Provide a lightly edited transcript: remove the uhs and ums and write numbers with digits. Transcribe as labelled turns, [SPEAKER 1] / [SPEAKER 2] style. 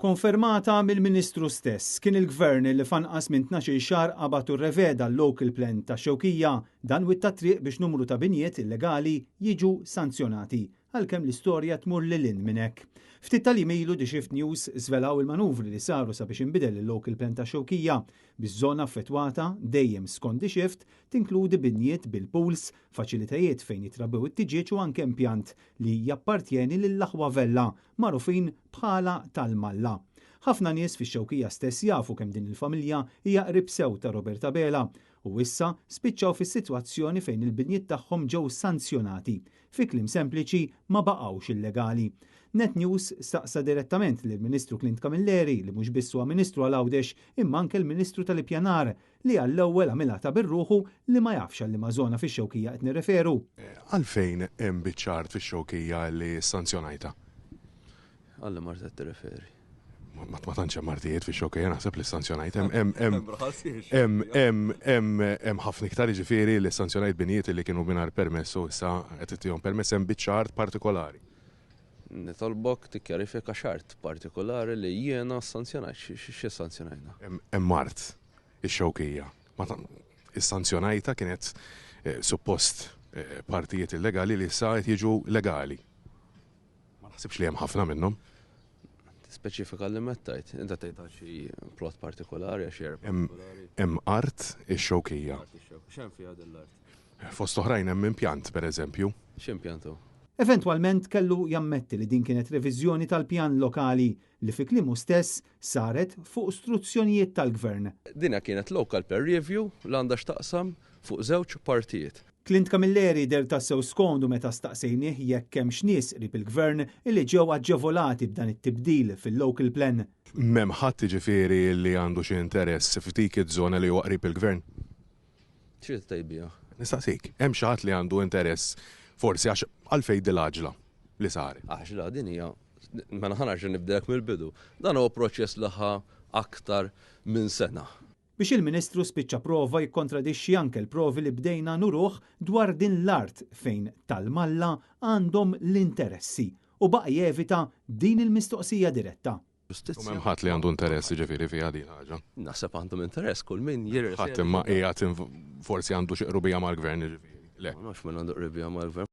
[SPEAKER 1] Konfermata mill-Ministru stess, kien il-Gvern li fanqas minn 12 xahar qabatu rreveda l-local plan ta' Xewkija dan witta triq biex numru ta' binjiet illegali jiġu sanzjonati, għalkemm l-istorja tmur lil minn hekk. Ftit tal-ilu The Shift News żvelaw il-manuvri li saru sabiex inbidel il-local plan ta' Xewkija biż-żona affettwata dejjem skont The Shift tinkludi binjiet bil-pools, faċilitajiet fejn jitrabbew it-tiġieġ u anke impjant li jappartjeni lill-Aħwa Vella magħrufin bħala tal-Malla. Ħafna nies fix-Xewkija stess jafu kemm din il-familja hija qrib sew ta' Roberta Bela u issa spiċċaw fis-sitwazzjoni fejn il-binjiet tagħhom ġew sanzjonati. Fi kliem sempliċi ma baqgħux illegali. Net News staqsa direttament lill-Ministru Clint Camilleri li mhux biss huwa Ministru għal-Għawdex imma anke l-Ministru tal-Ippjanar li għall-ewwel għamilha ta' birruħu li ma jafx li ma żona fix-Xewkija qed nirreferu.
[SPEAKER 2] Għalfejn hemm biċ-ċart fix-Xewkija li sanzjonajta?
[SPEAKER 3] Għalli Marta tirreferi.
[SPEAKER 2] Ma tantx hemm martijiet fix-Xewkija naħseb li sanzjonajt. Hemm ħafna iktar jiġifieri li sanzjonajt binijiet li kienu mingħajr permess u issa qed ittihom permess hemm biċ-ċart partikolari.
[SPEAKER 3] Nitolbok tikkjarifika xart partikolari li jiena sanzjonajt. Xi sanzjonajna?
[SPEAKER 2] Hemm Mart ix-Xewkija. Is-sanzjonajta kienet suppost partijiet illegali li issa qed jiġu legali. Ma naħsibx li hemm ħafna minnhom.
[SPEAKER 3] Speċifika li mettajt, inta tgħidha xi plot partikolari għax jerba.
[SPEAKER 2] Hemm art ix-Xewkija.
[SPEAKER 3] X'hemm fiha dell-art?
[SPEAKER 2] Fost oħrajn hemm impjant pereżempju.
[SPEAKER 3] X'impjantu?
[SPEAKER 1] Eventwalment kellu jammetti li din kienet reviżjoni tal-pjan lokali li fi kliemu stess saret fuq istruzzjonijiet tal-Gvern.
[SPEAKER 3] Dinha kienet local peer review li għandha x'taqsam fuq żewġ partijiet.
[SPEAKER 1] Clint Camilleri der tassew skondu meta staqsejnieh jekk hemm x'nies qrib il-Gvern li ġew aġġevolati b'dan it-tibdil fil-local plan.
[SPEAKER 2] M'hemm ħadd jiġifieri li għandu xi interess f'dik iż-żona li huwa qrib il-Gvern.
[SPEAKER 3] Xi tajbija?
[SPEAKER 2] Nistaqsik, hemm xi ħadd li għandu interess forsi għax għalfejn dil-għaġla li saret.
[SPEAKER 3] Għaxla din hija ma ħanarġa nibdek mill-bidu. Dan huwa proċess laħa aktar minn sena.
[SPEAKER 1] Biex il-Ministru spiċċa prova jikkontradixxi anke l-provi li bdejna nuruh dwar din l-art fejn tal-Malla għandhom l-interessi u baqa' jevita din il-mistoqsija diretta.
[SPEAKER 2] U m'hemm ħadd li għandu interess jiġifieri fiha din ħaġa.
[SPEAKER 3] Naħseb għandhom interess kull min jirres.
[SPEAKER 2] Ħadd imma qiegħed forsi għandu xi qrubija mal-Gvern jiġifieri. Le.
[SPEAKER 3] Ma nafx min għandu qribija mal-Gvern.